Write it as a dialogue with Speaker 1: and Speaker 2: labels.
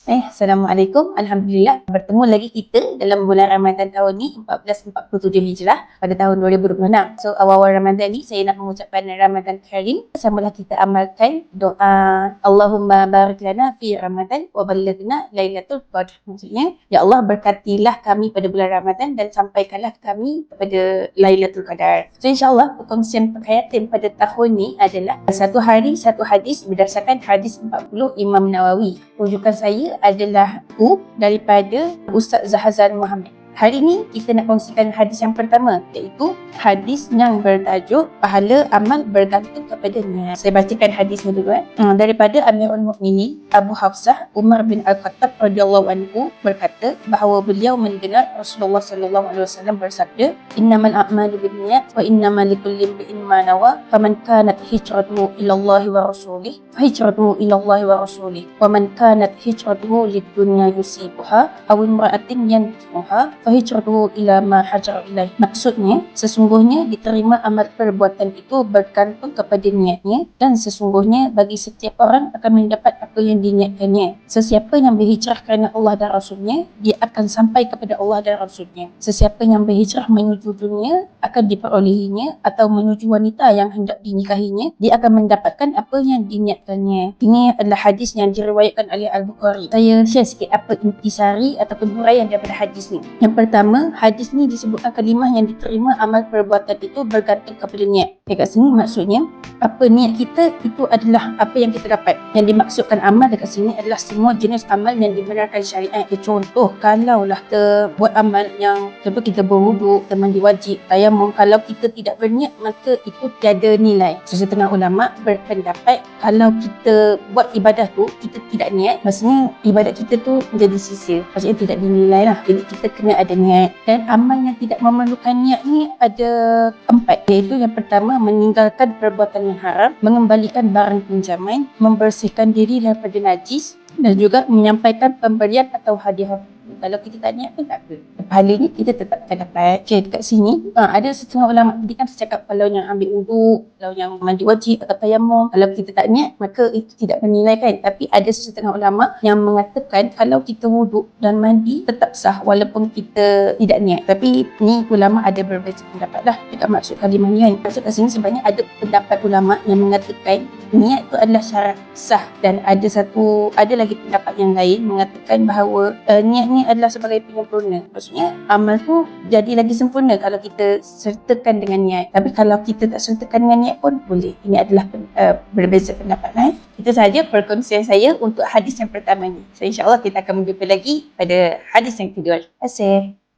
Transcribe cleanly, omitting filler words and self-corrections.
Speaker 1: Assalamualaikum. Alhamdulillah bertemu lagi kita dalam bulan Ramadan tahun ni 1447 Hijrah pada tahun 2026. So awal-awal Ramadan ni saya nak mengucapkan Ramadan Karim. Samalah kita amalkan doa Allahumma barik lana fi Ramadan wa ballighna Lailatul Qadar. Maksudnya, ya Allah berkatilah kami pada bulan Ramadan dan sampaikanlah kami pada Lailatul Qadar. So insya-Allah perkongsian perkhayatan pada tahun ni adalah satu hari satu hadis berdasarkan hadis 40 Imam Nawawi. Rujukan saya adalah daripada Ustaz Zahazan Muhammad. Hari ni kita nak kongsikan hadis yang pertama, iaitu hadis yang bertajuk pahala amal bergantung kepada niat. Saya bacakan hadisnya dulu. Daripada Amirul Mukminin Abu Hafsah Umar bin Al-Khattab radhiyallahu anhu berkata bahawa beliau mendengar Rasulullah sallallahu alaihi wasallam bersabda, "Innamal a'malu binniyat wa innamal likulli imrin ma nawa, faman kanat hijratuhu ila Allah wa rasulih, fa hijratuhu ila Allah wa rasulih, wa man kanat hijratuhu lid-dunya yusibuha aw imra'atin yankihuha fahijratuhu ila ma hajar ilaih." Maksudnya, sesungguhnya diterima amal perbuatan itu bergantung kepada niatnya, dan sesungguhnya bagi setiap orang akan mendapat apa yang diniatkannya. Sesiapa yang berhijrah kerana Allah dan Rasulnya, dia akan sampai kepada Allah dan Rasulnya. Sesiapa yang berhijrah menuju dunia akan diperolehinya, atau menuju wanita yang hendak dinikahinya, dia akan mendapatkan apa yang diniatkannya. Ini adalah hadis yang diriwayatkan oleh Al-Bukhari. Saya share sikit apa intisari ataupun huraian daripada hadis ni. Yang pertama, hadis ni disebutkan kalimah yang diterima amal perbuatan itu bergantung kepada niat. Dekat sini maksudnya, apa niat kita itu adalah apa yang kita dapat. Yang dimaksudkan amal dekat sini adalah semua jenis amal yang dibenarkan syariat. Contoh, kalaulah kita buat amal yang contoh kita berwuduk, kita mandi wajib, tayamum, kalau kita tidak berniat maka itu tiada nilai. Setengah ulama berpendapat kalau kita buat ibadah tu kita tidak niat, maksudnya ibadat kita tu menjadi sia-sia, maksudnya tidak dinilai lah. Jadi kita kena ada niat. Dan amal yang tidak memerlukan niat ni ada 4, iaitu yang pertama, meninggalkan perbuatan yang haram, mengembalikan barang pinjaman, membersihkan diri daripada najis, dan juga menyampaikan pemberian atau hadiah. Kalau kita tak niat pun tak apa, pahalanya kita tetap akan dapat. Okay, dekat sini ada setengah ulama tadi kan saya cakap kalau yang ambil wuduk, kalau yang mandi wajib atau tayamum, kalau kita tak niat maka itu tidak bernilai kan. Tapi ada setengah ulama yang mengatakan kalau kita wuduk dan mandi tetap sah walaupun kita tidak niat. Tapi ni ulama ada berbeza pendapat lah dekat maksud kalimah ni kan. Maksud kat sini sebenarnya ada pendapat ulama yang mengatakan niat itu adalah syarat sah, dan ada lagi pendapat yang lain mengatakan bahawa niat ni adalah sebagai penyempurna. Maksudnya amal tu jadi lagi sempurna kalau kita sertakan dengan niat. Tapi kalau kita tak sertakan dengan niat pun boleh. Ini adalah berbeza pendapat lah. Itu sahaja perkongsian saya untuk hadis yang pertama ni. So insya-Allah kita akan berjumpa lagi pada hadis yang kedua. Terima kasih.